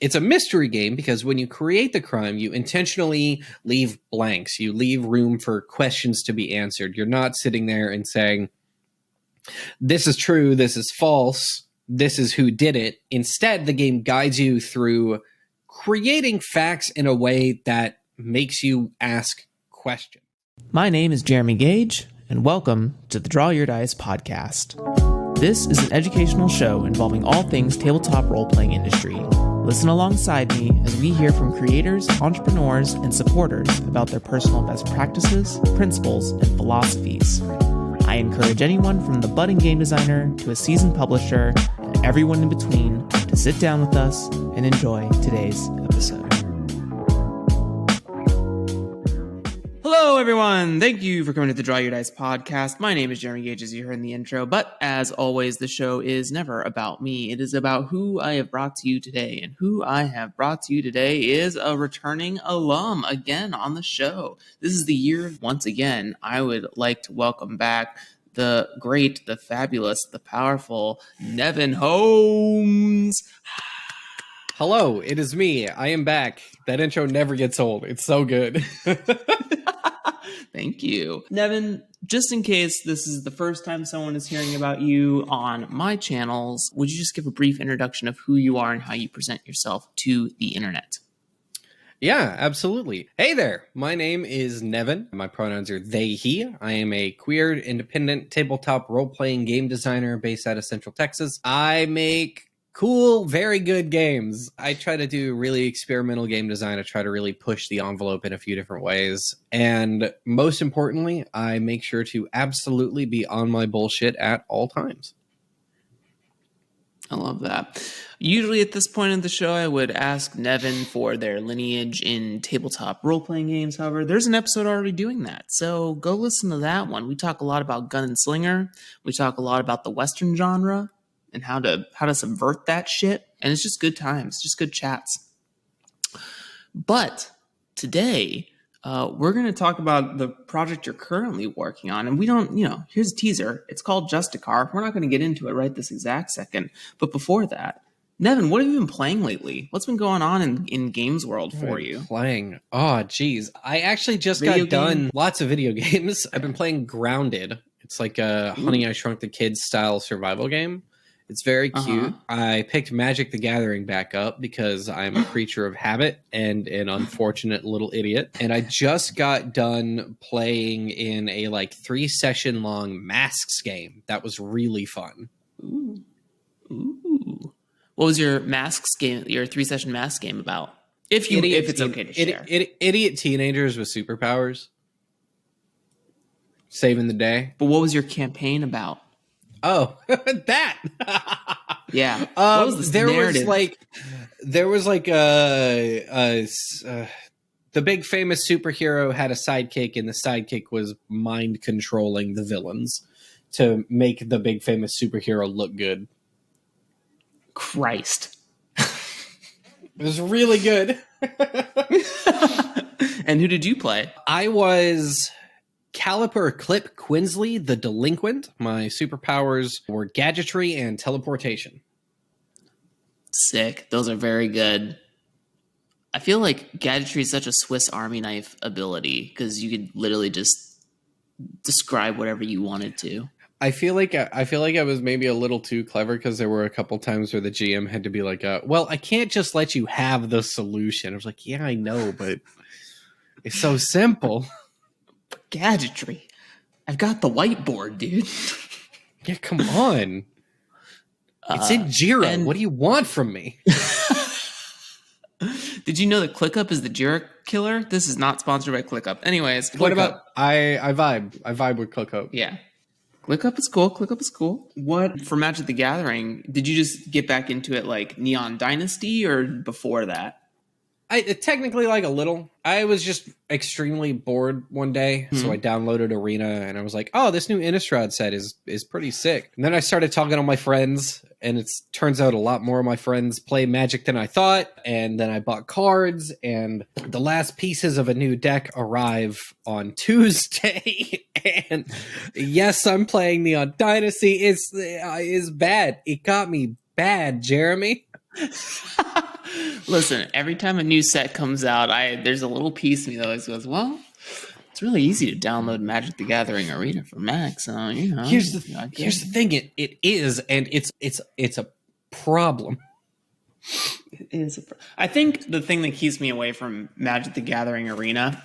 It's a mystery game because when you create the crime, you intentionally leave blanks. You leave room for questions to be answered. You're not sitting there and saying, this is true, this is false, this is who did it. Instead, the game guides you through creating facts in a way that makes you ask questions. My name is Jeremy Gage, and welcome to the Draw Your Dice podcast. This is an educational show involving all things tabletop role-playing industry. Listen alongside me as we hear from creators, entrepreneurs, and supporters about their personal best practices, principles, and philosophies. I encourage anyone from the budding game designer to a seasoned publisher and everyone in between to sit down with us and enjoy today's episode. Hello, everyone. Thank you for coming to the Draw Your Dice podcast. My name is Jeremy Gage, as you heard in the intro, but as always, the show is never about me. It is about who I have brought to you today, and who I have brought to you today is a returning alum again on the show. This is the year, once again, I would like to welcome back the great, the fabulous, the powerful Nevyn Holmes. Hello, it is me. I am back. That intro never gets old. It's so good. Thank you. Nevyn, just in case this is the first time someone is hearing about you on my channels, would you just give a brief introduction of who you are and how you present yourself to the internet? Yeah, absolutely. Hey there. My name is Nevyn. My pronouns are they, he. I am a queer, independent tabletop role-playing game designer based out of Central Texas. I make cool, very good games. I try to do really experimental game design. I try to really push the envelope in a few different ways. And most importantly, I make sure to absolutely be on my bullshit at all times. I love that. Usually at this point in the show, I would ask Nevyn for their lineage in tabletop role-playing games. However, there's an episode already doing that, so go listen to that one. We talk a lot about gun and slinger. We talk a lot about the Western genre and how to subvert that shit. And it's just good times, just good chats. But today, we're going to talk about the project you're currently working on. And we don't, here's a teaser. It's called Justicar. We're not going to get into it right this exact second. But before that, Nevyn, what have you been playing lately? What's been going on in games world for you? Playing? Oh, geez. I actually just got done lots of video games. I've been playing Grounded. It's like a Honey, I Shrunk the Kids style survival game. It's very cute. I picked Magic the Gathering back up because I'm a creature of habit and an unfortunate little idiot. And I just got done playing in a 3-session long Masks game. That was really fun. Ooh. What was your Masks game, your 3-session Masks game about? If it's okay to share. Idiot teenagers with superpowers. Saving the day. But what was your campaign about? Oh, that. Yeah. What was the narrative? There was the big famous superhero had a sidekick, and the sidekick was mind controlling the villains to make the big famous superhero look good. Christ. It was really good. And who did you play? I was Caliper Clip Quinsley, the delinquent. My superpowers were gadgetry and teleportation. Sick. Those are very good. I feel like gadgetry is such a Swiss Army knife ability because you could literally just describe whatever you wanted to. I feel like I was maybe a little too clever because there were a couple times where the GM had to be like, well, I can't just let you have the solution. I was like, yeah, I know, but it's so simple. Gadgetry. I've got the whiteboard, dude. Yeah, come on. It's in Jira. What do you want from me? Did you know that ClickUp is the Jira killer? This is not sponsored by ClickUp. Anyways, what about I vibe. I vibe with ClickUp. Yeah. ClickUp is cool. ClickUp is cool. What for Magic the Gathering? Did you just get back into it like Neon Dynasty or before that? Technically a little. I was just extremely bored one day, so I downloaded Arena, and I was like, oh, this new Innistrad set is pretty sick. And then I started talking to my friends, and it turns out a lot more of my friends play Magic than I thought, and then I bought cards, and the last pieces of a new deck arrive on Tuesday, and yes, I'm playing Neon Dynasty. It's bad. It got me bad, Jeremy. Listen, every time a new set comes out, there's a little piece of me that always goes, well, it's really easy to download Magic the Gathering Arena for Mac, so Here's the thing, it is, and it's a problem. It is. I think the thing that keeps me away from Magic the Gathering Arena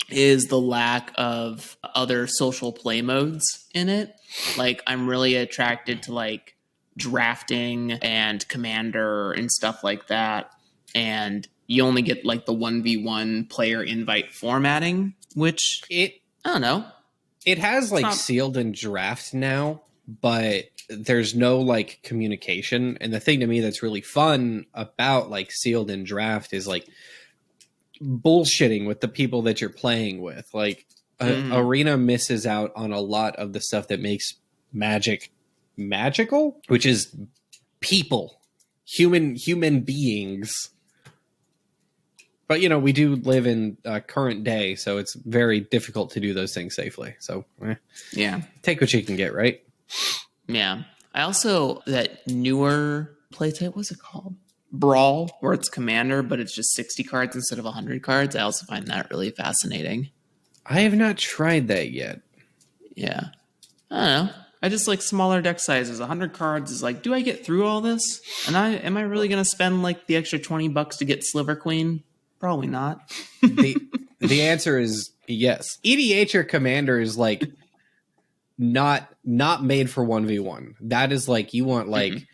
is the lack of other social play modes in it. Like, I'm really attracted to like drafting and commander and stuff like that. And you only get like the 1v1 player invite formatting, which I don't know. It has like sealed and draft now, but there's no like communication. And the thing to me that's really fun about like sealed and draft is like bullshitting with the people that you're playing with. Like Arena misses out on a lot of the stuff that makes Magic magical, which is people, human beings. But we do live in current day, so it's very difficult to do those things safely. So yeah, take what you can get, right? Yeah. I also, that newer play type, what's it called? Brawl, where it's commander, but it's just 60 cards instead of 100 cards. I also find that really fascinating. I have not tried that yet. Yeah. I don't know. I just like smaller deck sizes. 100 cards is like, do I get through all this? And am I really going to spend like the extra $20 to get Sliver Queen? Probably not. The answer is yes. EDH or commander is like not made for 1v1. That is like, you want like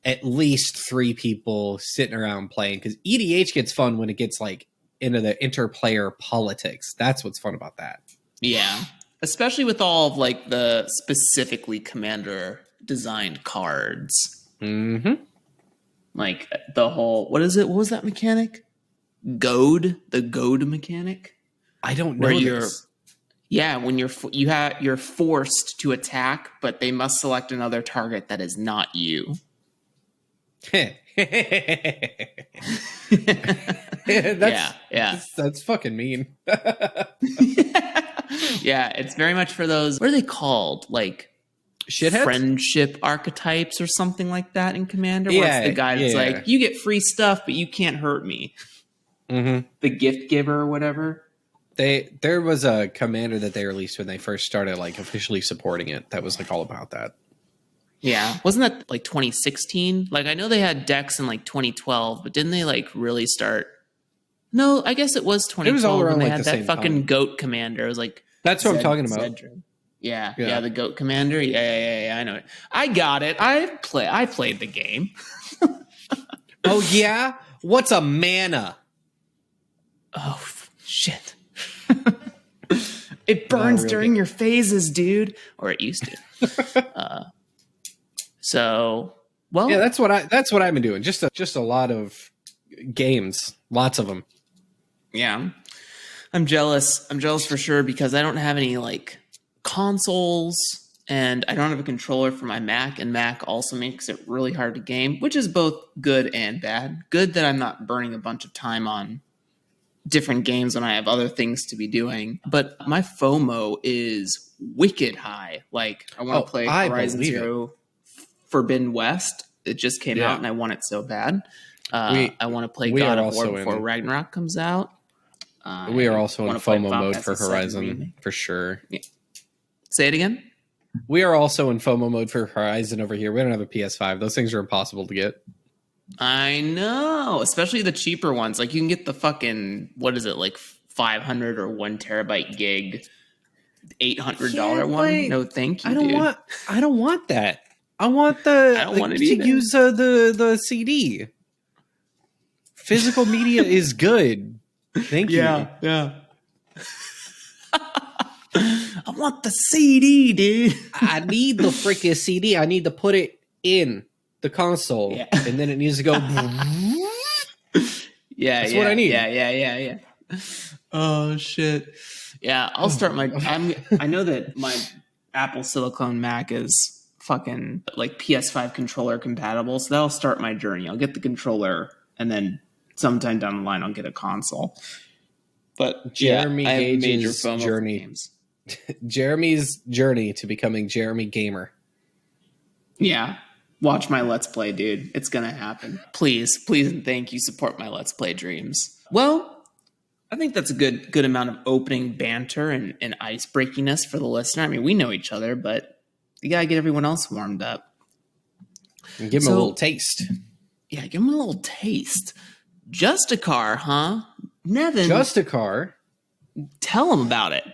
at least 3 people sitting around playing, because EDH gets fun when it gets like into the interplayer politics. That's what's fun about that. Yeah. Especially with all of like the specifically commander designed cards. Mm-hmm. Like the whole, what is it? What was that mechanic? Goad, the goad mechanic. I don't know. When you're forced to attack, but they must select another target that is not you. That's fucking mean. Yeah, it's very much for those. What are they called? Like shitheads? Friendship archetypes or something like that in Commander. Where it's the guy that's like, you get free stuff, but you can't hurt me. Mm-hmm. The gift giver or whatever. There was a commander that they released when they first started like officially supporting it that was like all about that. Yeah. Wasn't that like 2016? Like, I know they had decks in like 2012, but didn't they like really start? No, I guess it was 2012. It was all around when they had that fucking time. Goat commander. It was like, that's what I'm talking about. Yeah, the goat commander. Yeah, I know it. I got it. I played the game. Oh yeah? What's a mana? Oh shit. It burns during your phases, dude. Or it used to. Yeah, that's what I've been doing. Just a lot of games, lots of them. Yeah, I'm jealous. I'm jealous for sure because I don't have any like consoles, and I don't have a controller for my Mac. And Mac also makes it really hard to game, which is both good and bad. Good that I'm not burning a bunch of time on different games when I have other things to be doing. But my FOMO is wicked high. Like, I want to play Horizon Zero Forbidden West. It just came out and I want it so bad. I want to play God of War before Ragnarok comes out. We are also in FOMO mode for Horizon, for sure. Yeah. Say it again? We are also in FOMO mode for Horizon over here. We don't have a PS5. Those things are impossible to get. I know, especially the cheaper ones. Like, you can get the fucking, what is it, like 500 or 1 terabyte gig, $800 one. No, thank you. I don't want that. I want to use the CD. Physical media is good. Thank you. Yeah. I want the CD, dude. I need the freaking CD. I need to put it in the console, and then it needs to go. That's what I need. Yeah. Oh shit. Yeah, I'll start my. I know that my Apple Silicon Mac is fucking like PS5 controller compatible, so that'll start my journey. I'll get the controller, and then sometime down the line, I'll get a console. But Jeremy Gage's journey. Games. Jeremy's journey to becoming Jeremy Gamer. Yeah. Watch my Let's Play, dude. It's gonna happen. Please, please, and thank you. Support my Let's Play dreams. Well, I think that's a good amount of opening banter and ice breakiness for the listener. I mean, we know each other, but you gotta get everyone else warmed up. And give them a little taste. Yeah, give them a little taste. Justicar, huh? Nevyn. Justicar? Tell them about it.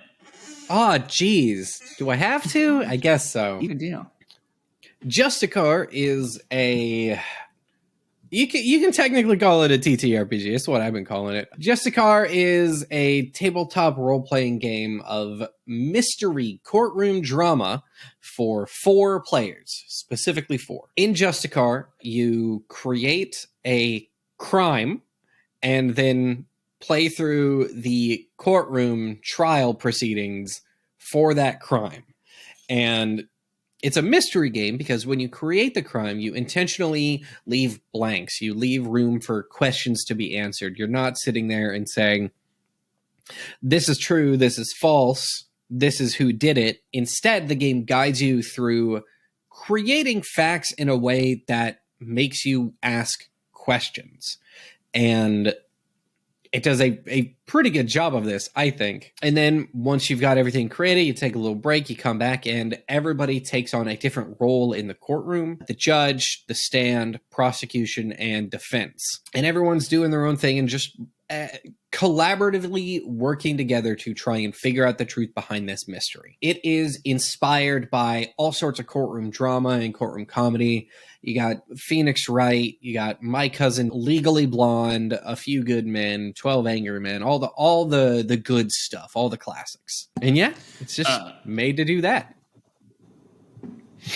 Oh, geez. Do I have to? I guess so. You do. Justicar is a... You can technically call it a TTRPG. That's what I've been calling it. Justicar is a tabletop role-playing game of mystery courtroom drama for 4 players, specifically 4. In Justicar, you create a crime and then play through the courtroom trial proceedings for that crime. And it's a mystery game because when you create the crime, you intentionally leave blanks. You leave room for questions to be answered. You're not sitting there and saying, this is true, this is false, this is who did it. Instead, the game guides you through creating facts in a way that makes you ask questions. And it does a pretty good job of this, I think. And then once you've got everything created, you take a little break, you come back, and everybody takes on a different role in the courtroom. The judge, the stand, prosecution, and defense. And everyone's doing their own thing and just collaboratively working together to try and figure out the truth behind this mystery. It is inspired by all sorts of courtroom drama and courtroom comedy. You got Phoenix Wright, you got My Cousin, Legally Blonde, A Few Good Men, 12 Angry Men, all the good stuff, all the classics. And yeah, it's just made to do that.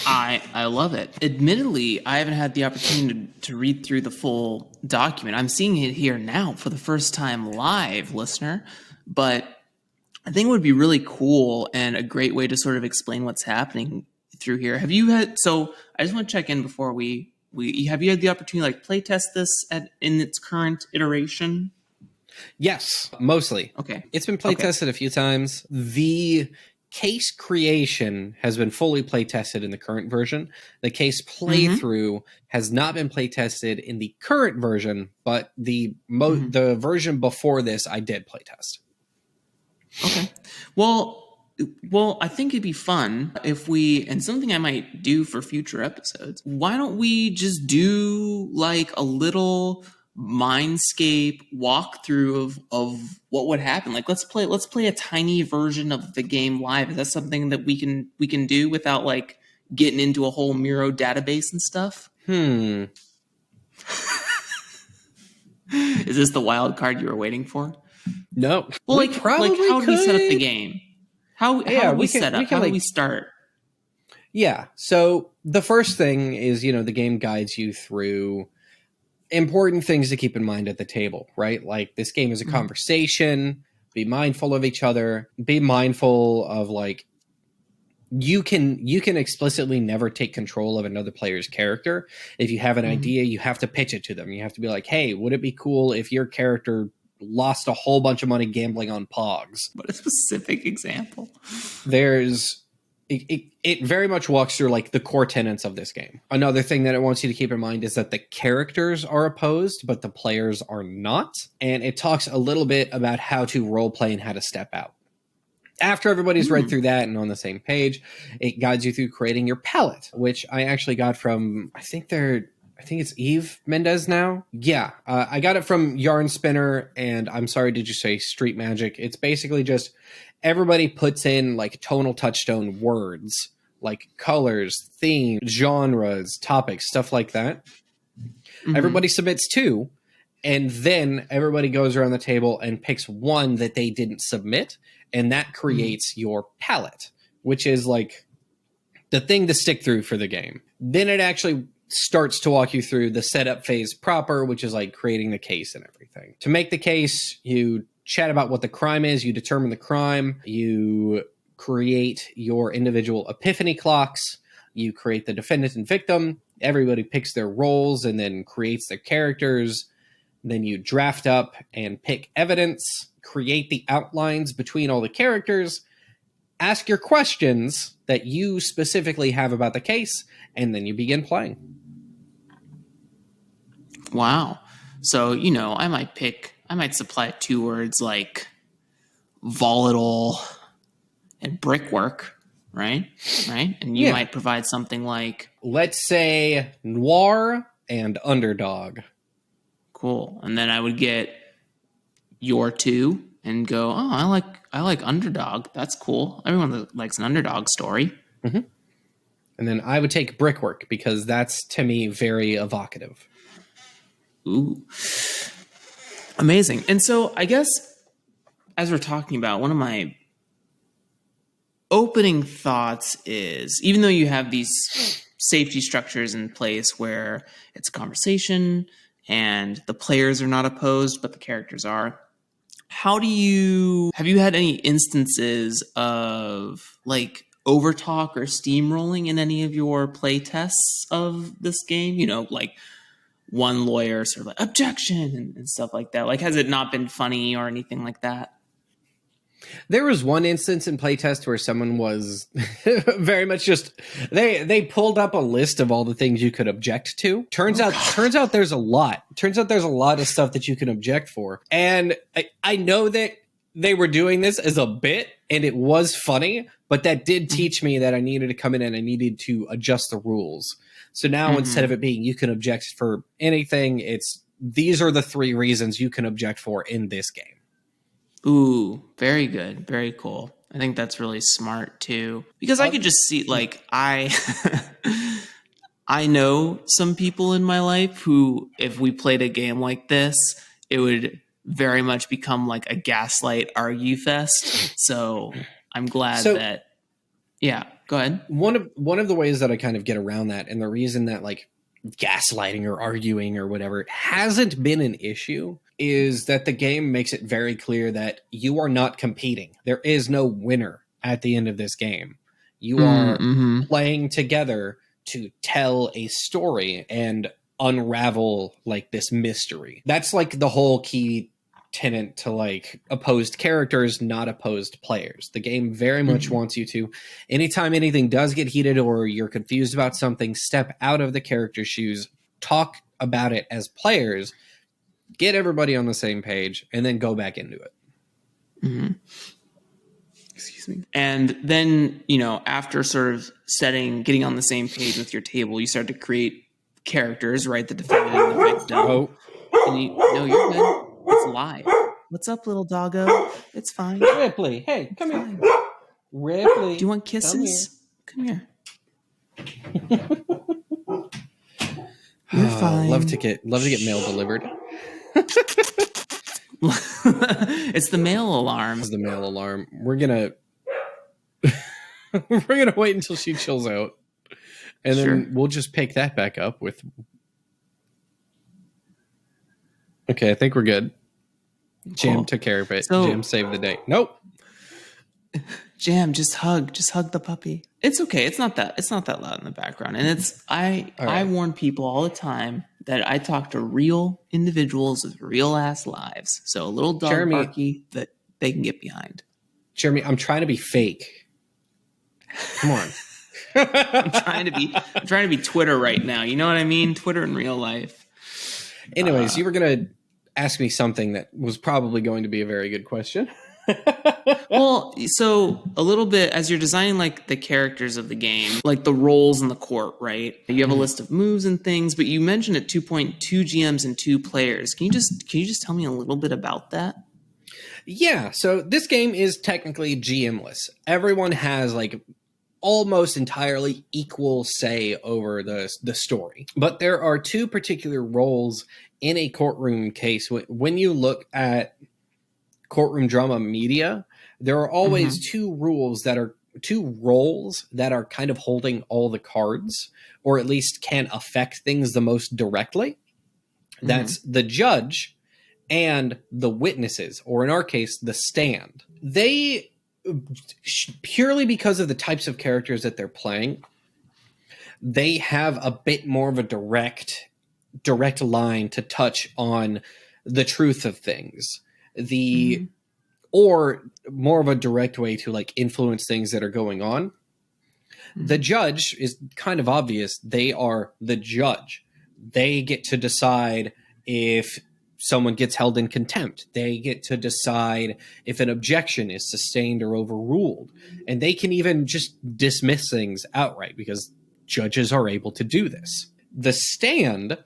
I love it. Admittedly, I haven't had the opportunity to read through the full document. I'm seeing it here now for the first time live, listener. But I think it would be really cool and a great way to sort of explain what's happening through here. Have you had? So I just want to check in before we have you had the opportunity to like play test this in its current iteration? Yes, mostly. Okay, it's been play tested a few times. The case creation has been fully play tested in the current version. The case playthrough has not been play tested in the current version, but the version before this I did play test. Okay. Well, I think it'd be fun if we, and something I might do for future episodes, why don't we just do like a little Mindscape walkthrough of what would happen? Like let's play a tiny version of the game live. Is that something that we can do without like getting into a whole Miro database and stuff? Is this the wild card you were waiting for? No. Well, like how do we set up the game? How do we set up? How do we start? Yeah. So the first thing is, the game guides you through important things to keep in mind at the table, right? Like this game is a conversation. Be mindful of each other. Be mindful of like you can explicitly never take control of another player's character. If you have an idea, you have to pitch it to them. You have to be like, hey, would it be cool if your character lost a whole bunch of money gambling on Pogs? What a specific example. It very much walks through like the core tenets of this game. Another thing that it wants you to keep in mind is that the characters are opposed, but the players are not. And it talks a little bit about how to role play and how to step out. After everybody's read through that and on the same page, it guides you through creating your palette, which I actually got from, I think it's Eve Mendez now. Yeah, I got it from Yarn Spinner, and I'm sorry, did you say Street Magic? It's basically just everybody puts in like tonal touchstone words, like colors, themes, genres, topics, stuff like that. Everybody submits 2, and then everybody goes around the table and picks one that they didn't submit, and that creates your palette, which is like the thing to stick through for the game. Then it actually starts to walk you through the setup phase proper, which is like creating the case and everything. To make the case, you chat about what the crime is, you determine the crime, you create your individual epiphany clocks, you create the defendant and victim, everybody picks their roles and then creates their characters, then you draft up and pick evidence, create the outlines between all the characters, ask your questions that you specifically have about the case, and then you begin playing. Wow. So, I might supply 2 words like volatile and brickwork, right? Right? And you Yeah. might provide something like Let's say noir and underdog. cool. And then I would get your 2 and go, "Oh, I like underdog. That's cool. Everyone likes an underdog story." Mm-hmm. And then I would take brickwork because that's, to me, very evocative. Ooh. Amazing. And so I guess as we're talking about, one of my opening thoughts is even though you have these safety structures in place where it's a conversation and the players are not opposed, but the characters are, have you had any instances of like overtalk or steamrolling in any of your play tests of this game? Like one lawyer sort of like objection and stuff like that. Like, has it not been funny or anything like that? There was one instance in playtest where someone was very much just they pulled up a list of all the things you could object to. Turns out there's a lot. Turns out there's a lot of stuff that you can object for. And I know that they were doing this as a bit and it was funny, but that did teach me that I needed to come in and I needed to adjust the rules. So now instead of it being you can object for anything, it's these are the 3 reasons you can object for in this game. Ooh, very good. Very cool. I think that's really smart too. Because I could just see like I know some people in my life who if we played a game like this, it would very much become like a gaslight argue fest. So I'm glad that yeah, go ahead. One of the ways that I kind of get around that, and the reason that like gaslighting or arguing or whatever hasn't been an issue, is that the game makes it very clear that you are not competing. There is no winner at the end of this game. You are playing together to tell a story and unravel like this mystery. That's like the whole key tenet to like opposed characters, not opposed players. The game very much wants you to, anytime anything does get heated or you're confused about something, step out of the character's shoes, talk about it as players, get everybody on the same page, and then go back into it. Excuse me. And then, after sort of getting on the same page with your table, you start to create characters, right? The defendant and the victim. Oh. And no, you're good. It's live. What's up, little doggo? It's fine. Ripley, hey, come here. Ripley. Do you want kisses? Come here. You're fine. Love to get mail delivered. It's the mail alarm. It's the mail alarm. We're gonna wait until she chills out, and then we'll just pick that back up with. Okay, I think we're good. Jam took care of it. Jam saved the day. Nope. Jam, just hug the puppy. It's okay. It's not that loud in the background. And I warn people all the time that I talk to real individuals with real ass lives. So a little dog barky that they can get behind. Jeremy, I'm trying to be fake. Come on. I'm trying to be Twitter right now. You know what I mean? Twitter in real life. Anyways, you were going to ask me something that was probably going to be a very good question. Well, so a little bit as you're designing like the characters of the game, like the roles in the court, right? You have a list of moves and things, but you mentioned at 2.2 GMs and 2 players. Can you just tell me a little bit about that? Yeah, so this game is technically GM-less. Everyone has like almost entirely equal say over the story. But there are 2 particular roles in a courtroom case. When you look at courtroom drama media, there are always 2 roles that are kind of holding all the cards, or at least can affect things the most directly. That's the judge and the witnesses, or in our case, the stand. They, purely because of the types of characters that they're playing, they have a bit more of a direct line to touch on the truth of things. Or more of a direct way to like influence things that are going on. The judge is kind of obvious. They are the judge. They get to decide If someone gets held in contempt, they get to decide if an objection is sustained or overruled. And they can even just dismiss things outright because judges are able to do this. The stand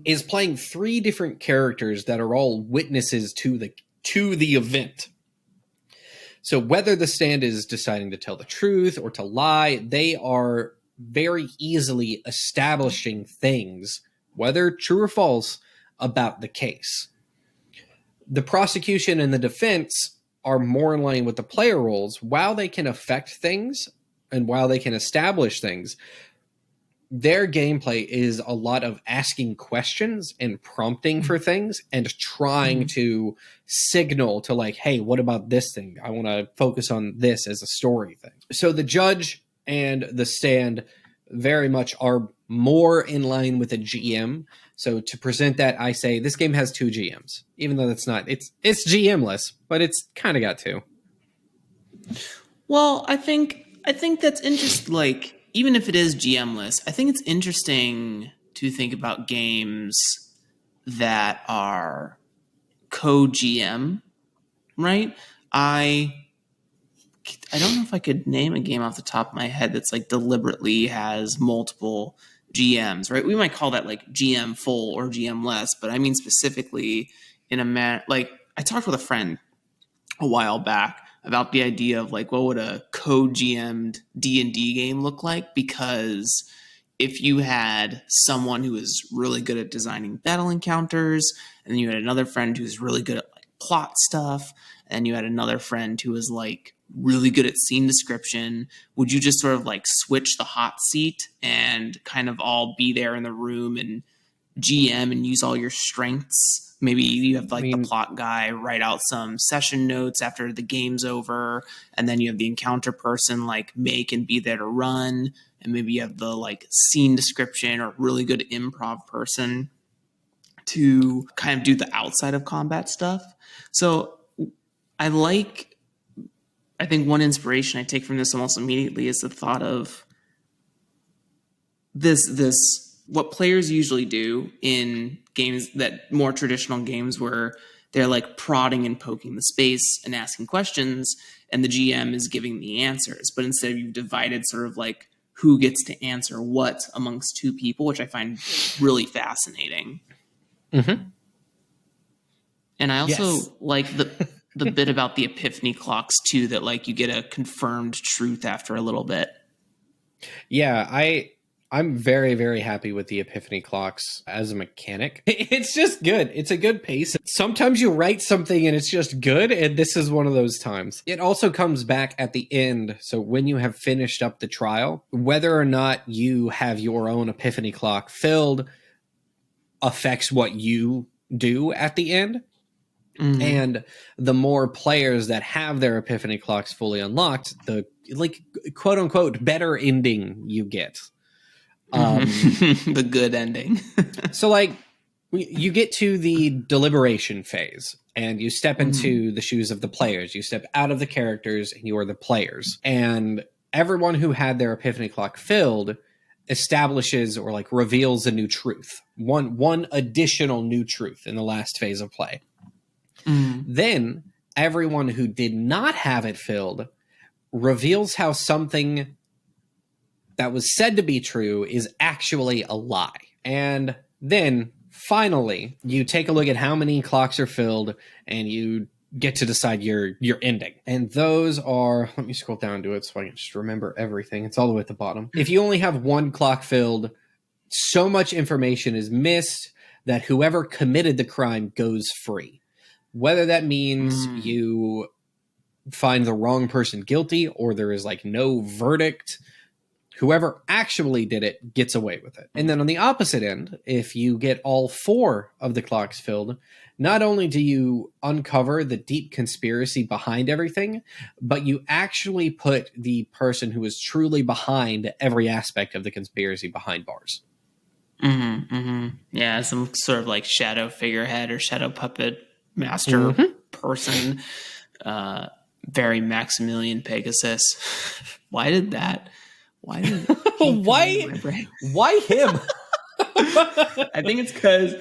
is playing 3 different characters that are all witnesses to the event. So whether the stand is deciding to tell the truth or to lie, they are very easily establishing things, whether true or false, about the case. The prosecution and the defense are more in line with the player roles. While they can affect things and while they can establish things, their gameplay is a lot of asking questions and prompting for things and trying to signal to like, hey, what about this thing? I want to focus on this as a story thing. So the judge and the stand very much are more in line with a GM. So to present that, I say this game has 2 GMs, even though it's GM-less, but it's kind of got 2. Well, I think that's interesting. Like, even if it is GM-less, I think it's interesting to think about games that are co-GM, right? I don't know if I could name a game off the top of my head that's like deliberately has multiple GMs, right? We might call that like GM full or GM less, but I mean specifically in a like I talked with a friend a while back about the idea of like what would a co-GM'd D&D game look like, because if you had someone who is really good at designing battle encounters, and then you had another friend who's really good at like plot stuff, and you had another friend who was like really good at scene description, would you just sort of like switch the hot seat and kind of all be there in the room and GM and use all your strengths? Maybe you have like the plot guy write out some session notes after the game's over, and then you have the encounter person like make and be there to run, and maybe you have the like scene description or really good improv person to kind of do the outside of combat stuff. So I think one inspiration I take from this almost immediately is the thought of this what players usually do in games, that more traditional games where they're like prodding and poking the space and asking questions, and the GM is giving the answers. But instead you've divided sort of like who gets to answer what amongst 2 people, which I find really fascinating. Mm-hmm. And I also like the bit about the epiphany clocks too, that like you get a confirmed truth after a little bit. Yeah, I'm very, very happy with the epiphany clocks as a mechanic. It's just good. It's a good pace. Sometimes you write something and it's just good, and this is one of those times. It also comes back at the end. So when you have finished up the trial, whether or not you have your own epiphany clock filled affects what you do at the end. Mm-hmm. And the more players that have their epiphany clocks fully unlocked, the like quote unquote better ending you get. The good ending. So like you get to the deliberation phase and you step into the shoes of the players. You step out of the characters and you are the players. And everyone who had their epiphany clock filled establishes or like reveals a new truth. One additional new truth in the last phase of play. Then everyone who did not have it filled reveals how something that was said to be true is actually a lie. And then finally you take a look at how many clocks are filled and you get to decide your ending. And those are, let me scroll down to it so I can just remember everything. It's all the way at the bottom. If you only have 1 clock filled, so much information is missed that whoever committed the crime goes free. Whether that means you find the wrong person guilty or there is like no verdict, whoever actually did it gets away with it. And then on the opposite end, if you get all 4 of the clocks filled, not only do you uncover the deep conspiracy behind everything, but you actually put the person who is truly behind every aspect of the conspiracy behind bars. Yeah, some sort of like shadow figurehead or shadow puppet master person. Very Maximilian Pegasus. Why did why him? I think it's because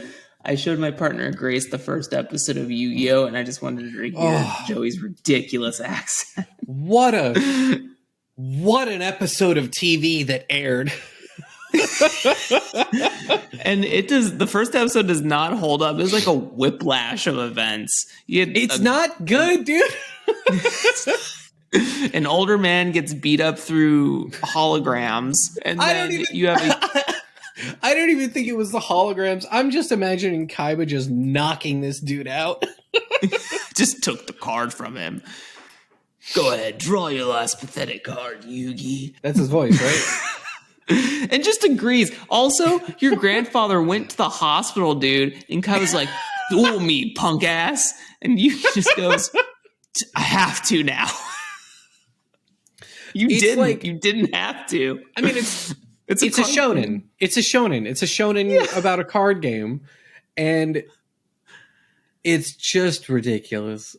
I showed my partner Grace the first episode of Yu-Gi-Oh, and I just wanted her to hear Joey's ridiculous accent. What an episode of TV that aired. And the first episode does not hold up. It's like a whiplash of events. It's not good, dude. An older man gets beat up through holograms, and then you have I don't even think it was the holograms. I'm just imagining Kaiba just knocking this dude out. Just took the card from him. Go ahead, draw your last pathetic card, Yugi. That's his voice, right? And just agrees. Also, your grandfather went to the hospital, dude, and Kaiba's like, duel me, punk ass. And you just goes, I have to now. You didn't have to. I mean, it's a shonen. It's a shonen. It's a shonen about a card game, and it's just ridiculous.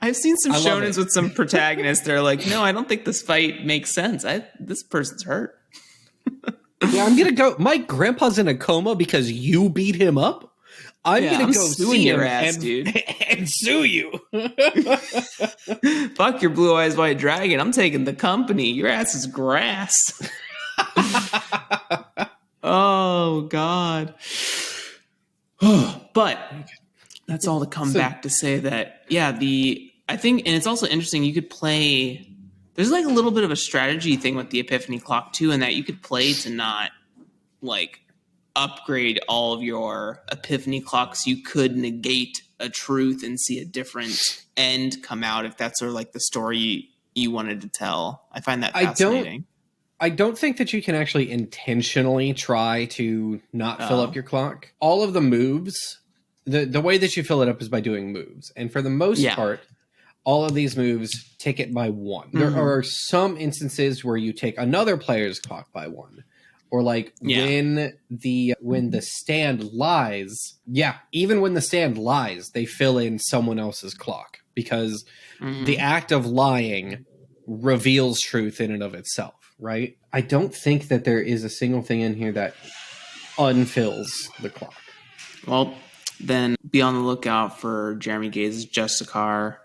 I've seen some shonens with some protagonists that are like, no, I don't think this fight makes sense. This person's hurt. Yeah, I'm gonna go. My grandpa's in a coma because you beat him up. I'm gonna go suing your ass, dude, and sue you. Fuck your blue eyes white dragon. I'm taking the company. Your ass is grass. Oh God. But that's all to come back to say that, I think, and it's also interesting, you could play, there's like a little bit of a strategy thing with the Epiphany Clock too, in that you could play to not like upgrade all of your Epiphany Clocks. You could negate a truth and see a different end come out if that's sort of like the story you wanted to tell. I find that fascinating. I don't think that you can actually intentionally try to not fill up your clock. All of the moves, the way that you fill it up is by doing moves. And for the most part, all of these moves take it by one. There are some instances where you take another player's clock by one. Or like when the stand lies, even when the stand lies, they fill in someone else's clock. Because the act of lying reveals truth in and of itself. Right? I don't think that there is a single thing in here that unfills the clock. Well, then be on the lookout for Jeremy Gaze's Justicar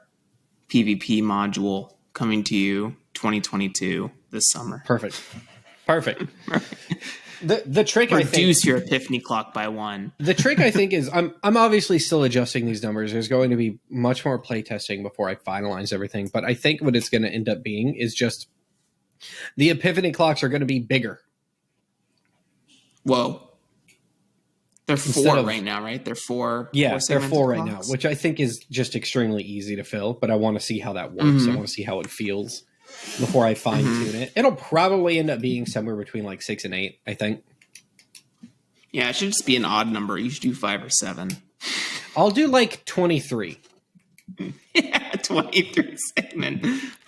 PvP module coming to you 2022 this summer. Perfect. The trick, reduce your Epiphany Clock by one. The trick, I think, is I'm obviously still adjusting these numbers. There's going to be much more playtesting before I finalize everything. But I think what it's going to end up being is just the Epiphany Clocks are going to be bigger. Whoa. They're four right now, right? They're four. Yeah, they're four right now, which I think is just extremely easy to fill. But I want to see how that works. I want to see how it feels before I fine tune it. It'll probably end up being somewhere between like 6 and 8, I think. Yeah, it should just be an odd number. You should do 5 or 7. I'll do like 23. Yeah, 23 segment.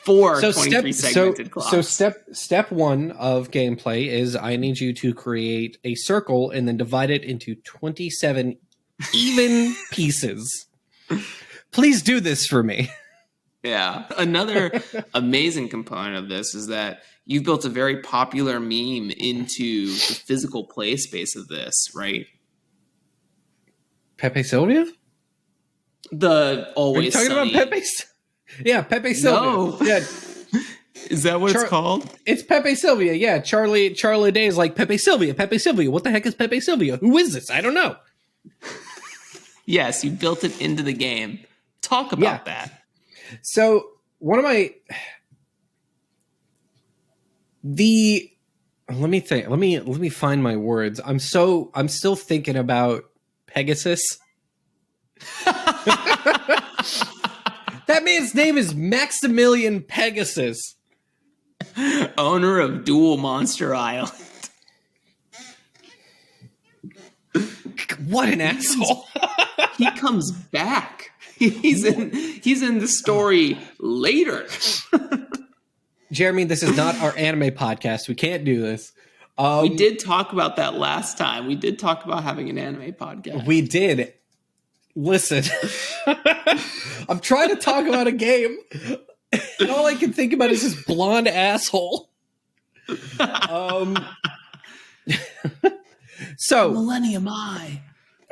23 segmented clocks. So step 1 of gameplay is I need you to create a circle and then divide it into 27 even pieces. Please do this for me. Yeah. Another amazing component of this is that you've built a very popular meme into the physical play space of this, right? Pepe Sylvia? The Always Are you talking Sunny. about Pepe? Yeah, Pepe Sylvia. No. Yeah. Is that what it's called? It's Pepe Sylvia. Yeah, Charlie Day is like Pepe Sylvia. Pepe Sylvia. What the heck is Pepe Sylvia? Who is this? I don't know. Yes, you built it into the game. Talk about that. So one of my let me think. Let me find my words. I'm still thinking about Pegasus. That man's name is Maximilian Pegasus, owner of Dual Monster Island. What an asshole. He comes back. He's in the story later. Jeremy, this is not our anime podcast. We can't do this. We did talk about that last time. We did talk about having an anime podcast. We did. Listen, I'm trying to talk about a game, and all I can think about is this blonde asshole. So Millennium Eye.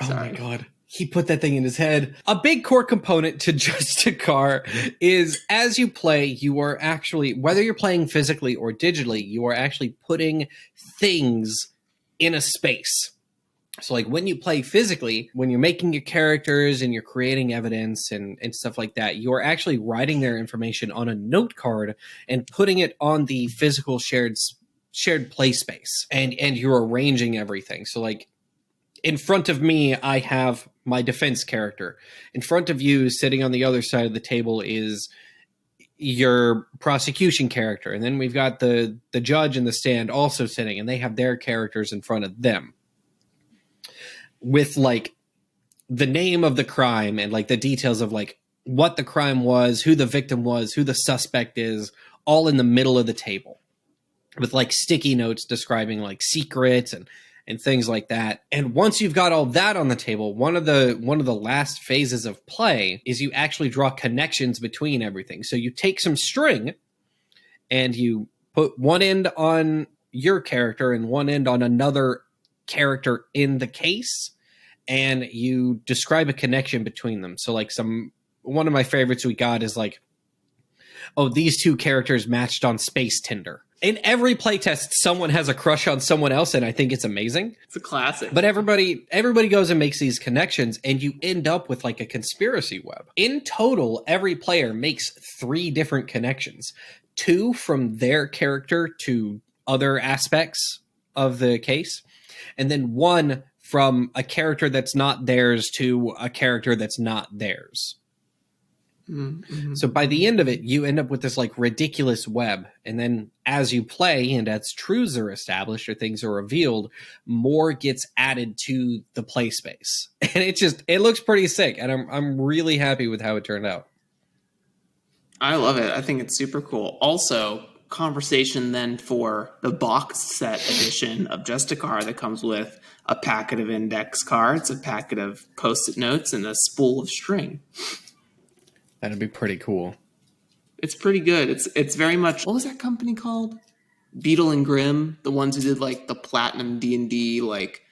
Oh Sorry. my God. He put that thing in his head. A big core component to Justicar is as you play, you are actually, whether you're playing physically or digitally, you are actually putting things in a space. So like when you play physically, when you're making your characters and you're creating evidence and stuff like that, you're actually writing their information on a note card and putting it on the physical shared play space. And you're arranging everything. So like in front of me, I have my defense character. In front of you, sitting on the other side of the table, is your prosecution character. And then we've got the judge and the stand also sitting, and they have their characters in front of them, with like the name of the crime and like the details of like what the crime was, who the victim was, who the suspect is, all in the middle of the table, with like sticky notes describing like secrets and things like that. And once you've got all that on the table, one of the last phases of play is you actually draw connections between everything. So you take some string and you put one end on your character and one end on another character in the case, and you describe a connection between them. So like one of my favorites we got is like, oh, these two characters matched on Space Tinder. In every playtest, someone has a crush on someone else, and I think it's amazing. It's a classic. But everybody goes and makes these connections, and you end up with like a conspiracy web. In total, every player makes 3 different connections. 2 from their character to other aspects of the case, and then 1 from a character that's not theirs to a character that's not theirs. Mm-hmm. So by the end of it, you end up with this like ridiculous web. And then as you play and as truths are established or things are revealed, more gets added to the play space. And it looks pretty sick. And I'm really happy with how it turned out. I love it. I think it's super cool. Also, conversation then for the box set edition of Justicar that comes with a packet of index cards, a packet of Post-it notes, and a spool of string. That'd be pretty cool. It's pretty good. It's very much, what was that company called? Beetle and Grimm, the ones who did like the platinum D&D like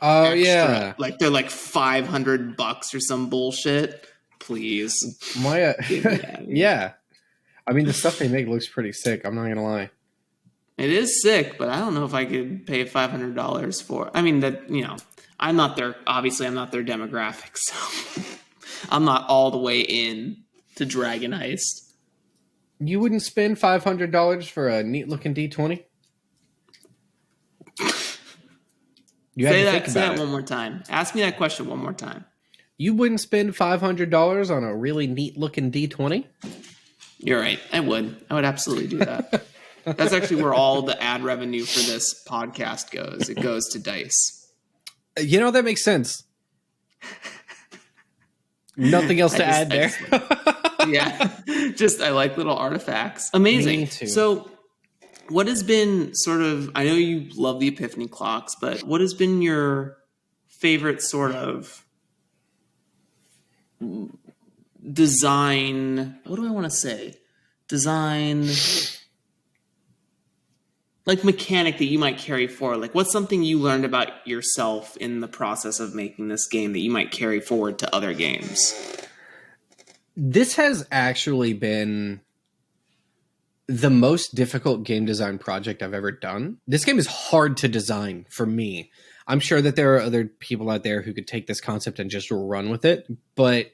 oh extra, yeah, like they're like $500 or some bullshit. Please, my yeah. I mean, the stuff they make looks pretty sick. I'm not gonna lie. It is sick, but I don't know if I could pay $500 for. I mean that I'm not their demographic, so I'm not all the way in to Dragon Heist. You wouldn't spend $500 for a neat looking D20? Say that one more time. Ask me that question one more time. You wouldn't spend $500 on a really neat looking D20? You're right. I would absolutely do that. That's actually where all the ad revenue for this podcast goes. It goes to dice. That makes sense. Nothing else to add there. Yeah. I like little artifacts. Amazing. Me too. So what has been sort of, I know you love the Epiphany clocks, but what has been your favorite sort of design? What do I want to say? Design, like mechanic that you might carry forward. Like what's something you learned about yourself in the process of making this game that you might carry forward to other games? This has actually been the most difficult game design project I've ever done. This game is hard to design for me. I'm sure that there are other people out there who could take this concept and just run with it. But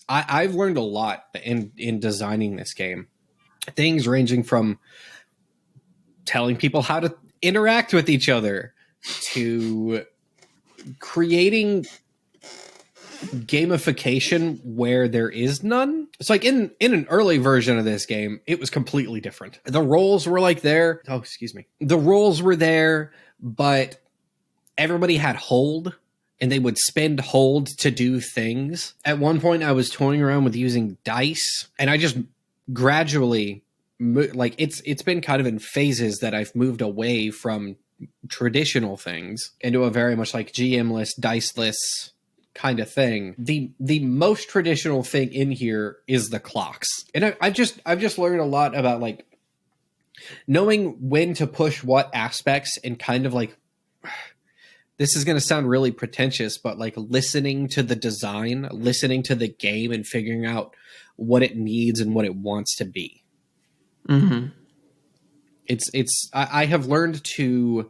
I've learned a lot in designing this game. Things ranging from telling people how to interact with each other to creating gamification where there is none. It's like in an early version of this game, it was completely different. The roles were like there. Oh, excuse me. The roles were there, but everybody had hold and they would spend hold to do things. At one point I was toying around with using dice, and I just gradually it's been kind of in phases that I've moved away from traditional things into a very much like GM-less, dice-less kind of thing. The most traditional thing in here is the clocks. And I've just learned a lot about like knowing when to push what aspects and kind of like this is going to sound really pretentious, but like listening to the design, listening to the game, and figuring out what it needs and what it wants to be. Mm-hmm. I have learned to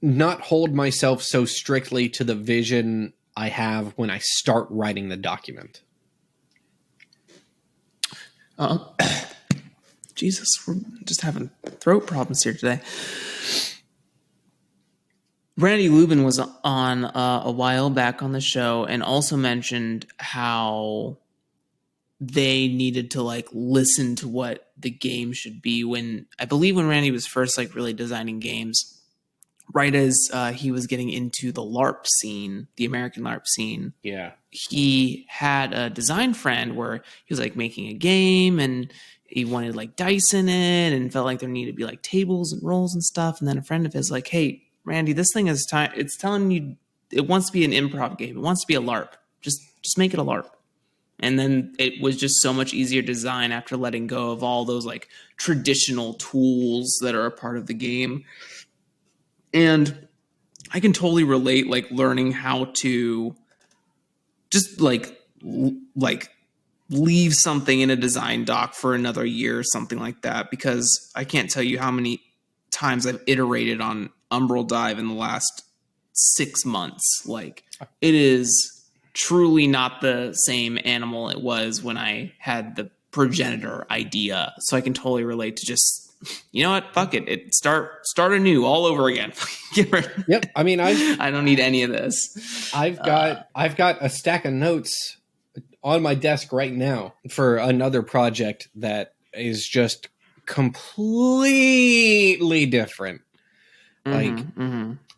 not hold myself so strictly to the vision I have when I start writing the document. Jesus, we're just having throat problems here today. Randy Lubin was on a while back on the show and also mentioned how they needed to like listen to what the game should be when Randy was first like really designing games, right as he was getting into the LARP scene, the American LARP scene. Yeah. He had a design friend where he was like making a game and he wanted like dice in it and felt like there needed to be like tables and rolls and stuff. And then a friend of his like, hey, Randy, this thing is it's telling you it wants to be an improv game. It wants to be a LARP. Just make it a LARP. And then it was just so much easier to design after letting go of all those like traditional tools that are a part of the game. And I can totally relate like learning how to just like leave something in a design doc for another year or something like that, because I can't tell you how many times I've iterated on Umbral Dive in the last 6 months. Like, it is truly not the same animal it was when I had the progenitor idea. So I can totally relate to just, you know what, fuck it, start anew all over again. Yep. I mean, I don't need any of this. I've got a stack of notes on my desk right now for another project that is just completely different. Like,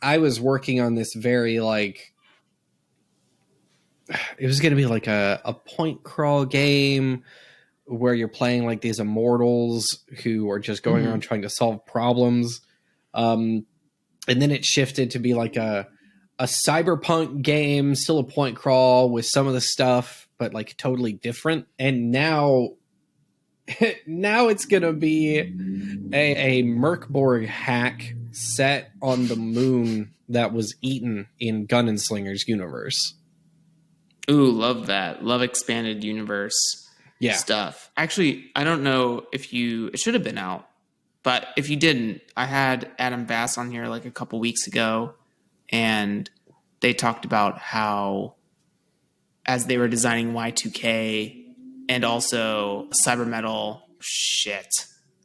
I was working on this very like, it was going to be like a point crawl game where you're playing like these immortals who are just going around trying to solve problems. And then it shifted to be like a cyberpunk game, still a point crawl with some of the stuff, but like totally different. And now it's going to be a Merkborg hack set on the moon that was eaten in Gun and Slinger's universe. Ooh, love that. Love expanded universe stuff. Actually, I don't know if it should have been out, but if you didn't, I had Adam Bass on here like a couple weeks ago, and they talked about how as they were designing Y2K and also Cyber Metal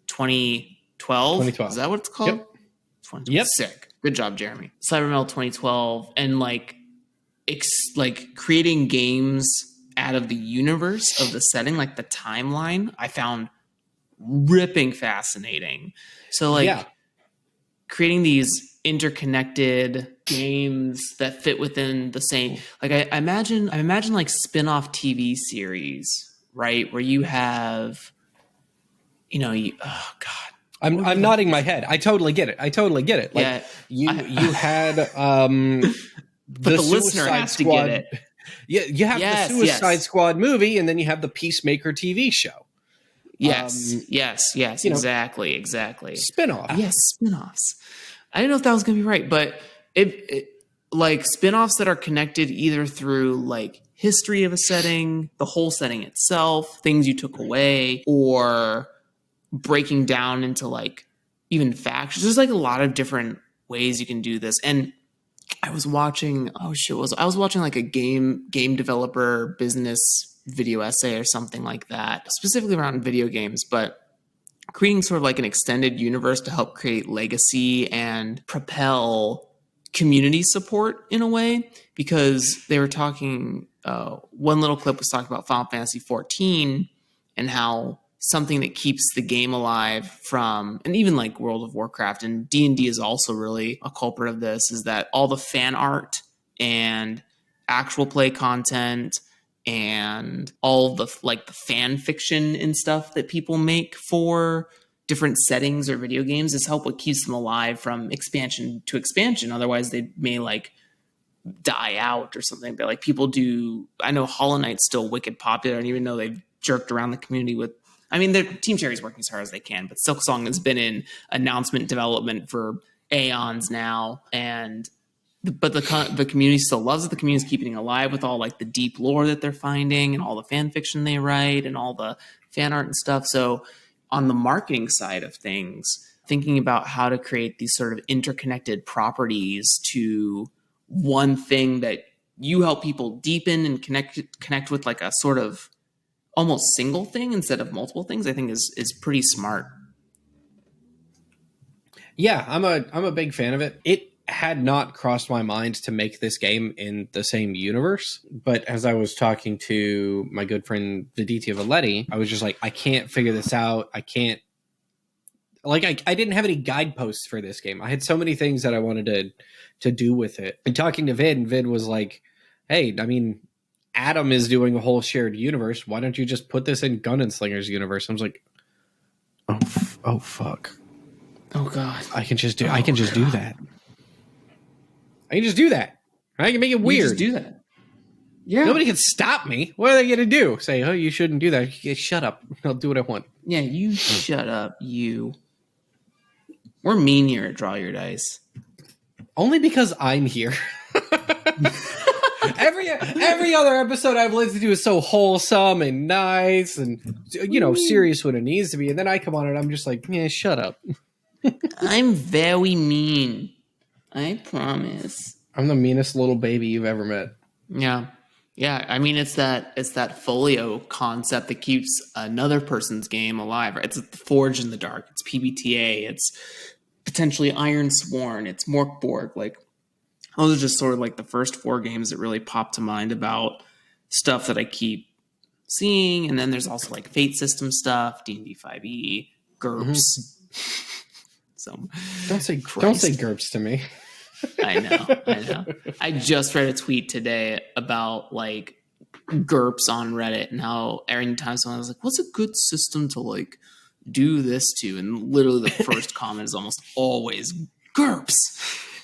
2012. Is that what it's called? Yep. 2012. Yep. Sick. Good job, Jeremy. Cyber Metal 2012, and like creating games out of the universe of the setting, like the timeline, I found ripping fascinating. So like creating these interconnected games that fit within the same, like I imagine like spin-off TV series, right? Where you have, oh God. I'm nodding my head. I totally get it. Like you had but the listener has to get it. Yeah, you have the Suicide Squad movie, and then you have the Peacemaker TV show. Yes, exactly. Spinoff. Yes, spinoffs. I didn't know if that was going to be right, but it like spinoffs that are connected either through like history of a setting, the whole setting itself, things you took away, or breaking down into like even factions. There's like a lot of different ways you can do this. And I was watching, I was watching like a game developer business video essay or something like that, specifically around video games, but creating sort of like an extended universe to help create legacy and propel community support in a way, because they were talking, one little clip was talking about Final Fantasy 14 and how something that keeps the game alive from, and even like World of Warcraft and D&D is also really a culprit of this, is that all the fan art and actual play content and all the like the fan fiction and stuff that people make for different settings or video games is what keeps them alive from expansion to expansion. Otherwise they may like die out or something. But like people do, I know Hollow Knight's still wicked popular, and even though they've jerked around the community with, I mean, their Team Cherry's working as hard as they can, but Silksong has been in announcement development for aeons now, but the community still loves it. The community is keeping it alive with all like the deep lore that they're finding and all the fan fiction they write and all the fan art and stuff. So on the marketing side of things, thinking about how to create these sort of interconnected properties to one thing that you help people deepen and connect with, like a sort of almost single thing instead of multiple things, I think is pretty smart. Yeah, I'm a big fan of it. It had not crossed my mind to make this game in the same universe, but as I was talking to my good friend Viditya Valetti, I was just like, I can't figure this out. I can't, like, I didn't have any guideposts for this game. I had so many things that I wanted to do with it. And talking to Vid was like, hey, I mean, Adam is doing a whole shared universe. Why don't you just put this in Gun and Slinger's universe? I was like, oh fuck. Oh god. I can just do that. I can just do that. I can make it weird. Just do that. Yeah. Nobody can stop me. What are they going to do? Say, oh, you shouldn't do that. Shut up. I'll do what I want. Yeah, you shut up, you. We're mean here at Draw Your Dice. Only because I'm here. Every other episode I've listened to is so wholesome and nice and, serious when it needs to be. And then I come on and I'm just like, yeah, shut up. I'm very mean. I promise. I'm the meanest little baby you've ever met. Yeah. Yeah. I mean, it's that folio concept that keeps another person's game alive. Right? It's Forge in the Dark. It's PBTA. It's potentially Iron Sworn. It's Morkborg. Like, those are just sort of like the first 4 games that really pop to mind about stuff that I keep seeing. And then there's also like Fate System stuff, D&D 5e, GURPS. Mm-hmm. So don't say GURPS to me. I know. I just read a tweet today about like GURPS on Reddit and how every time someone was like, what's a good system to like do this to? And literally the first comment is almost always GURPS.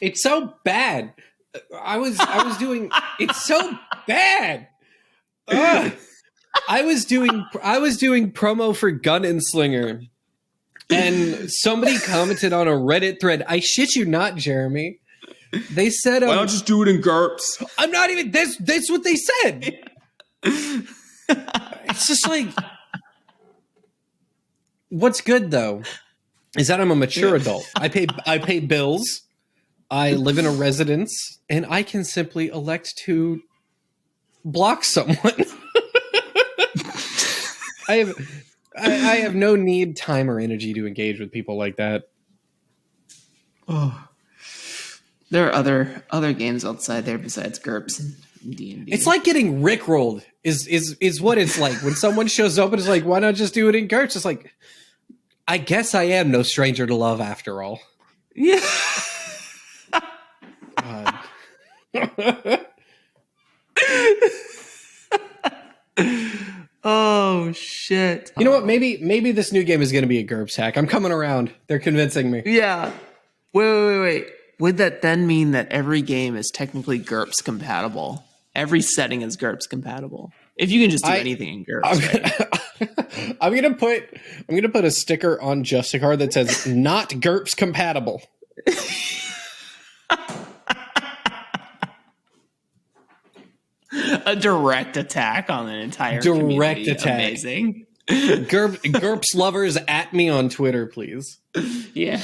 It's so bad. I was doing it's so bad. Ugh. I was doing promo for Gun and Slinger. And somebody commented on a Reddit thread. I shit you not, Jeremy. They said, why don't you just do it in GURPS? I'm not even, that's what they said. It's just like, what's good though, is that I'm a mature adult. I pay bills. I live in a residence and I can simply elect to block someone. I have no need, time, or energy to engage with people like that. Oh, there are other games outside there besides GURPS and D&D. It's like getting rickrolled. Is what it's like when someone shows up and is like, "Why not just do it in GURPS?" It's like, I guess I am no stranger to love after all. Yeah. Oh shit! You know what? Maybe this new game is going to be a GURPS hack. I'm coming around. They're convincing me. Yeah. Wait. Would that then mean that every game is technically GURPS compatible? Every setting is GURPS compatible. If you can just do anything in GURPS, I'm gonna put a sticker on Justicar that says "Not GURPS compatible." A direct attack on an entire community. Amazing. GURPS lovers at me on Twitter, please. Yeah.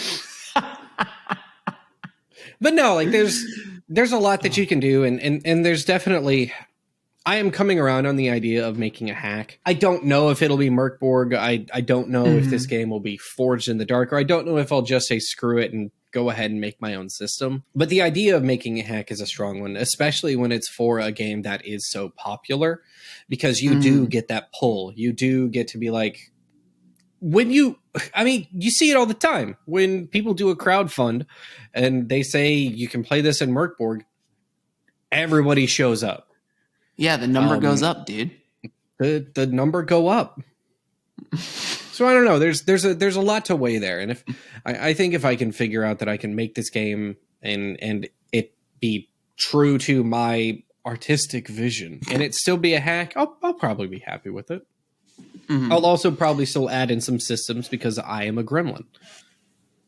But no, like there's a lot that you can do, and there's definitely, I am coming around on the idea of making a hack. I don't know if it'll be Merkborg. I don't know if this game will be Forged in the Dark, or I don't know if I'll just say screw it and go ahead and make my own system. But the idea of making a hack is a strong one, especially when it's for a game that is so popular, because you do get that pull. You do get to be like, you see it all the time when people do a crowdfund and they say you can play this in Merkborg, everybody shows up. Yeah, the number goes up, dude. The number go up. So I don't know. There's a lot to weigh there, and if I think if I can figure out that I can make this game and it be true to my artistic vision, and it still be a hack, I'll probably be happy with it. Mm-hmm. I'll also probably still add in some systems because I am a gremlin.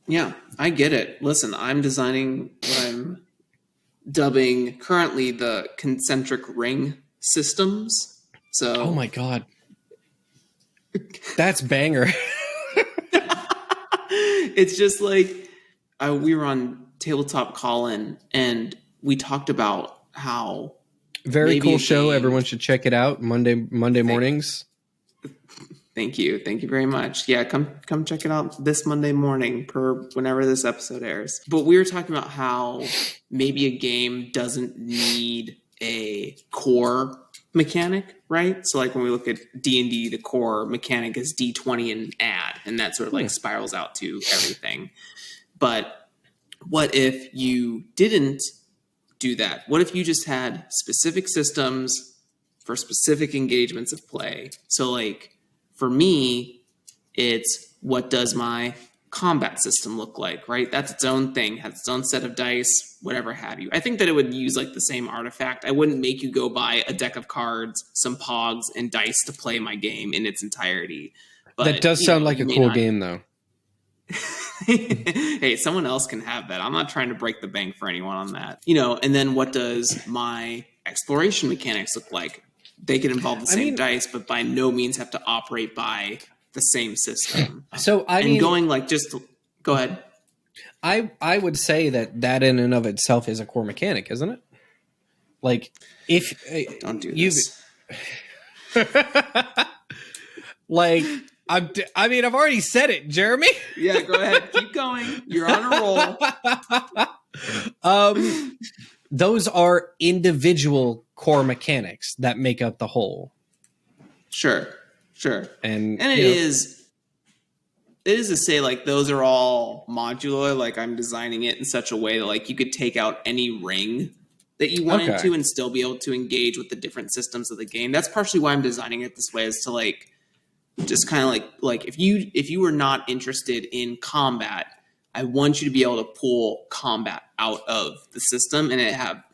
Yeah, I get it. Listen, I'm designing what I'm dubbing currently the concentric ring systems. Oh So my god, that's banger. it's just like we were on Tabletop Call-In and we talked about how Very maybe cool a show. game. Everyone should check it out. Monday mornings. Thank you. Thank you very much. Yeah, come check it out this Monday morning per whenever this episode airs. But we were talking about how maybe a game doesn't need a core mechanic, right? So like when we look at D&D, the core mechanic is D20 and add, and that sort of like spirals out to everything. But what if you didn't do that? What if you just had specific systems for specific engagements of play? So like for me, it's what does my combat system look like, right? That's its own thing, has its own set of dice, whatever have you. I think that it would use like the same artifact. I wouldn't make you go buy a deck of cards, some pogs, and dice to play my game in its entirety. But That does sound like a cool game, though. Hey, someone else can have that. I'm not trying to break the bank for anyone on that. And then what does my exploration mechanics look like? They could involve the same dice, but by no means have to operate by the same system. So going like just go ahead. I would say that in and of itself is a core mechanic, isn't it? Like if don't do this. Like I've already said it, Jeremy. Yeah, go ahead. Keep going. You're on a roll. Those are individual core mechanics that make up the whole. Sure. And it know, is to say like those are all modular. Like I'm designing it in such a way that like you could take out any ring that you wanted to and still be able to engage with the different systems of the game. That's partially why I'm designing it this way, is to like just kind of like if you were not interested in combat, I want you to be able to pull combat out of the system and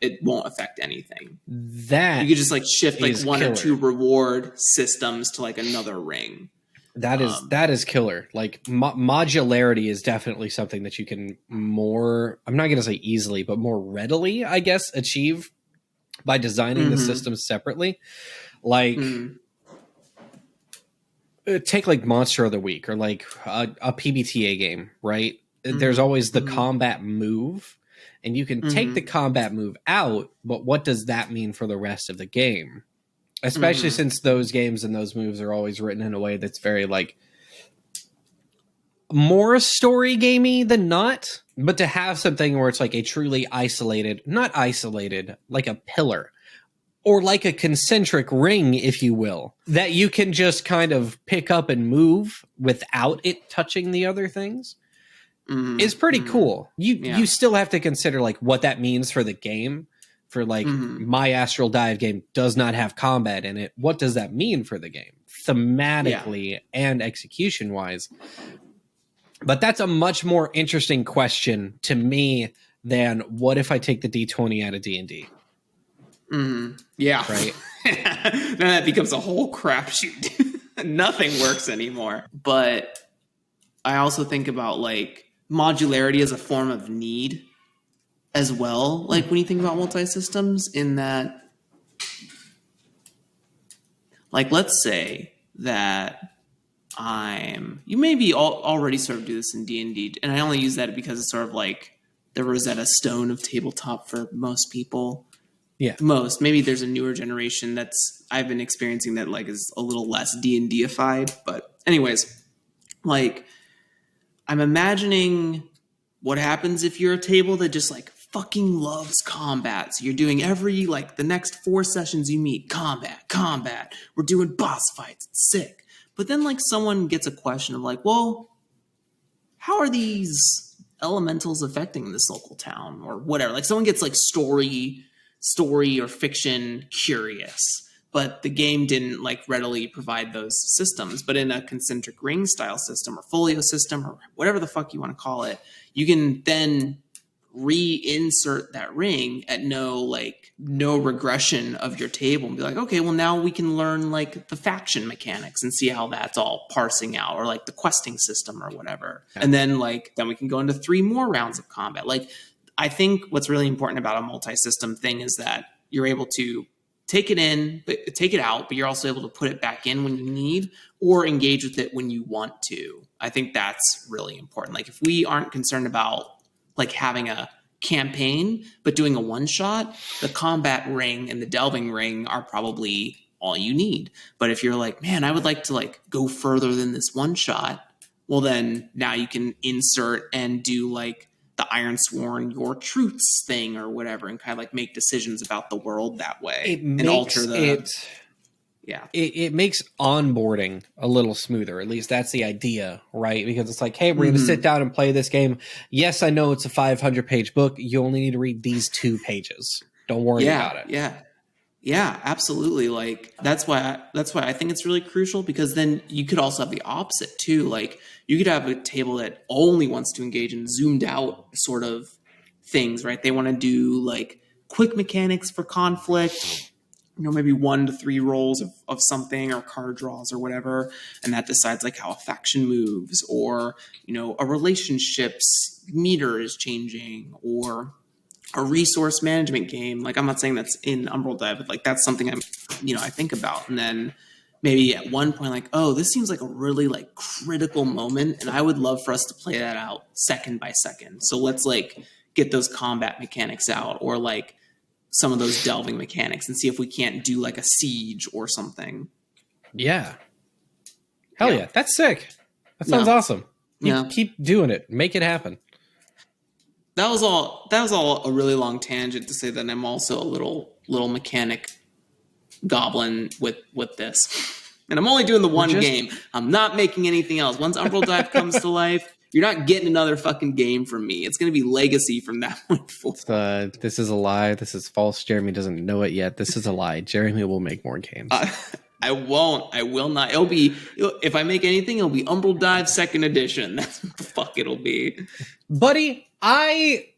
it won't affect anything. That you could just like shift like one killer. or two reward systems to like another ring. That is killer. Like modularity is definitely something that you can more, I'm not going to say easily, but more readily, I guess, achieve by designing the systems separately. Like take like Monster of the Week or like a PBTA game, right? There's always the combat move, and you can take the combat move out, but what does that mean for the rest of the game? Especially since those games and those moves are always written in a way that's very like more story gamey than not, but to have something where it's like a truly not isolated, like a pillar or like a concentric ring, if you will, that you can just kind of pick up and move without it touching the other things. Is pretty cool. You still have to consider like what that means for the game. For like my Astral Dive game does not have combat in it. What does that mean for the game thematically and execution wise? But that's a much more interesting question to me than what if I take the D20 out of D&D? Yeah, right. Then that becomes a whole crapshoot. Nothing works anymore. But I also think about like modularity as a form of need as well. Like when you think about multi-systems, in that, like, let's say that you maybe already sort of do this in D&D, and I only use that because it's sort of like the Rosetta Stone of tabletop for most people. Yeah. Maybe there's a newer generation I've been experiencing that like is a little less D&D-ified. But anyways, like I'm imagining what happens if you're a table that just like fucking loves combat. So you're doing the next 4 sessions you meet, combat. We're doing boss fights. It's sick. But then like someone gets a question of like, well, how are these elementals affecting this local town or whatever? Like someone gets like story or fiction curious, but the game didn't like readily provide those systems. But in a concentric ring style system or folio system or whatever the fuck you want to call it, you can then reinsert that ring at no regression of your table and be like, okay, well now we can learn like the faction mechanics and see how that's all parsing out, or like the questing system or whatever. Yeah. And then we can go into 3 more rounds of combat. Like, I think what's really important about a multi-system thing is that you're able to take it out, but you're also able to put it back in when you need, or engage with it when you want to. I think that's really important. Like, if we aren't concerned about like having a campaign, but doing a one shot, the combat ring and the delving ring are probably all you need. But if you're like, man, I would like to like go further than this one shot, well, then now you can insert and do like the Iron Sworn Your Truths thing or whatever, and kind of like make decisions about the world that way. It makes onboarding a little smoother. At least that's the idea, right? Because it's like, hey, we're going to sit down and play this game. Yes, I know it's a 500-page book. You only need to read these 2 pages. Don't worry about it. Yeah, absolutely. Like, that's why I think it's really crucial, because then you could also have the opposite too. Like, you could have a table that only wants to engage in zoomed out sort of things, right? They want to do like quick mechanics for conflict, maybe 1 to 3 rolls of something, or card draws or whatever. And that decides like how a faction moves, or, a relationship's meter is changing, or a resource management game. Like, I'm not saying that's in Umbral Dive, but like that's something I think about. And then maybe at one point, like, oh, this seems like a really like critical moment, and I would love for us to play that out second by second. So let's like get those combat mechanics out, or like some of those delving mechanics, and see if we can't do like a siege or something. Yeah. Hell yeah. That's sick. That sounds awesome. Keep doing it. Make it happen. That was all a really long tangent to say that I'm also a little mechanic goblin with this. And I'm only doing the one game. I'm not making anything else. Once Umbral Dive comes to life, you're not getting another fucking game from me. It's going to be legacy from that point forward. This is a lie. This is false. Jeremy doesn't know it yet. This is a lie. Jeremy will make more games. I won't. I will not. If I make anything, it'll be Umbral Dive 2nd edition. That's what the fuck it'll be. Buddy, I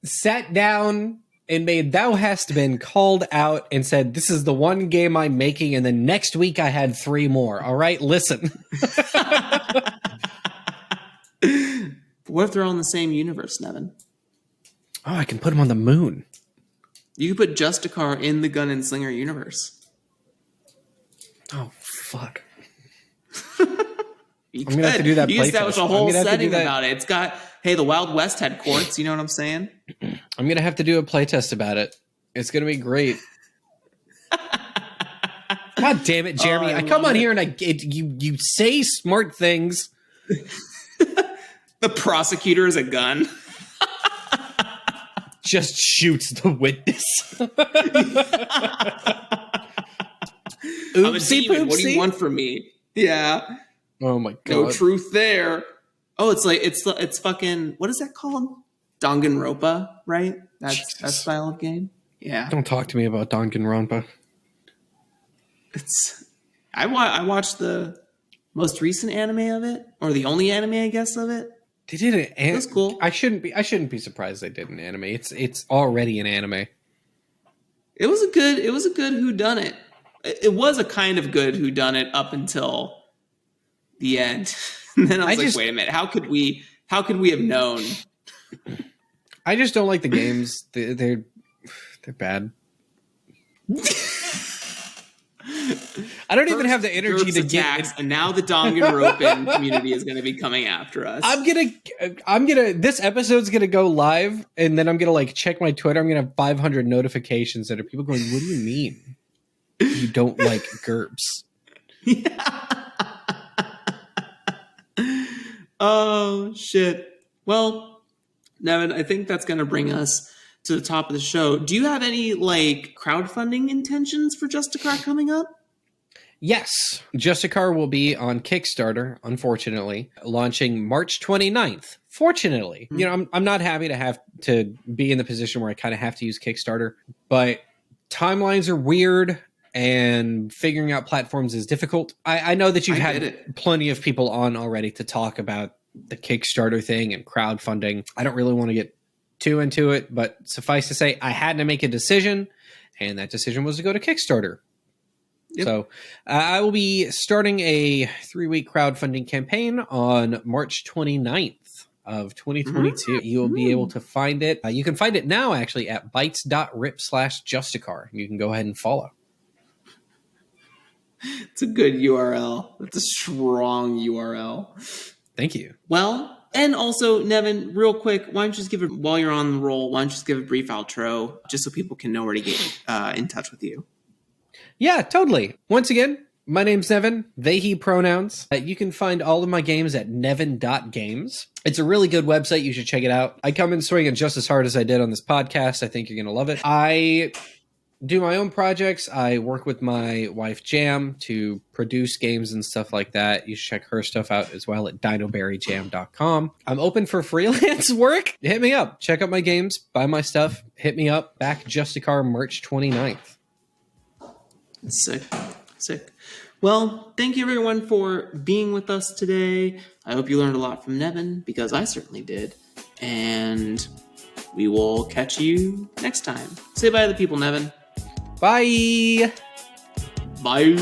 sat down and made Thou Hast Been called out and said, this is the one game I'm making, and then next week I had 3 more. All right, listen. What if they're all in the same universe, Nevyn? Oh, I can put them on the moon. You could put Justicar in the Gun and Slinger universe. Oh, fuck. I'm going to have to do that. You establish a whole setting about it. It's got, hey, the Wild West had courts. You know what I'm saying? I'm going to have to do a playtest about it. It's going to be great. God damn it, Jeremy. I come on here and you say smart things. The prosecutor is a gun. Just shoots the witness. I'm a demon. What do you want from me? Yeah. Oh my god. No truth there. Oh, it's fucking, what is that called? Danganronpa, right? That's that style of game. Yeah. Don't talk to me about Danganronpa. I watched the most recent anime of it, or the only anime, I guess, of it. They did it. That's cool. I shouldn't be surprised they did an anime. It's already an anime. It was a good whodunit. It was a kind of good whodunit up until the end. And then I was wait a minute, how could we have known? I just don't like the games. They're bad. I don't even have the energy to get. And now the Danganronpa community is going to be coming after us. I'm gonna. This episode's gonna go live, and then I'm gonna like check my Twitter. I'm gonna have 500 notifications that are people going, "What do you mean you don't like GURPS?" Yeah. Oh shit. Well, Nevyn, I think that's going to bring us to the top of the show. Do you have any like crowdfunding intentions for Justicar coming up? Yes. Justicar will be on Kickstarter, unfortunately, launching March 29th. Fortunately. Mm-hmm. I'm not happy to have to be in the position where I kind of have to use Kickstarter, but timelines are weird and figuring out platforms is difficult. I know that you've had plenty of people on already to talk about the Kickstarter thing and crowdfunding. I don't really want to get too into it, but suffice to say, I had to make a decision, and that decision was to go to Kickstarter. Yep. So I will be starting a 3-week crowdfunding campaign on March 29th of 2022. You'll be able to find it. You can find it now, actually, at bytes.rip/Justicar. You can go ahead and follow. It's a good URL. That's a strong URL. Thank you. Well, and also, Nevyn, real quick, why don't you just while you're on the roll, why don't you just give a brief outro just so people can know where to get in touch with you? Yeah, totally. Once again, my name's Nevyn, they, he pronouns. You can find all of my games at nevyn.games. It's a really good website. You should check it out. I come in swinging just as hard as I did on this podcast. I think you're going to love it. I do my own projects. I work with my wife, Jam, to produce games and stuff like that. You should check her stuff out as well at dinoberryjam.com. I'm open for freelance work. Hit me up. Check out my games. Buy my stuff. Hit me up. Back Justicar March 29th. Sick. Well, thank you everyone for being with us today. I hope you learned a lot from Nevyn, because I certainly did. And we will catch you next time. Say bye to the people, Nevyn. Bye. Bye.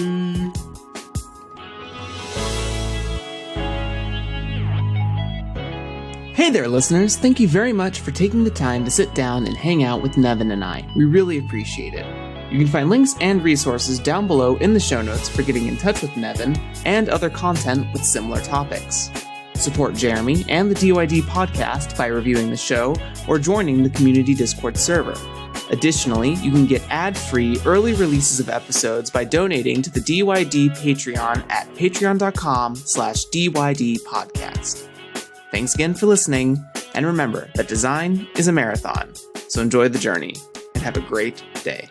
Hey there, listeners. Thank you very much for taking the time to sit down and hang out with Nevyn and I. We really appreciate it. You can find links and resources down below in the show notes for getting in touch with Nevyn and other content with similar topics. Support Jeremy and the DYD podcast by reviewing the show or joining the community Discord server. Additionally, you can get ad-free early releases of episodes by donating to the DYD Patreon at patreon.com/DYD podcast. Thanks again for listening, and remember that design is a marathon, so enjoy the journey and have a great day.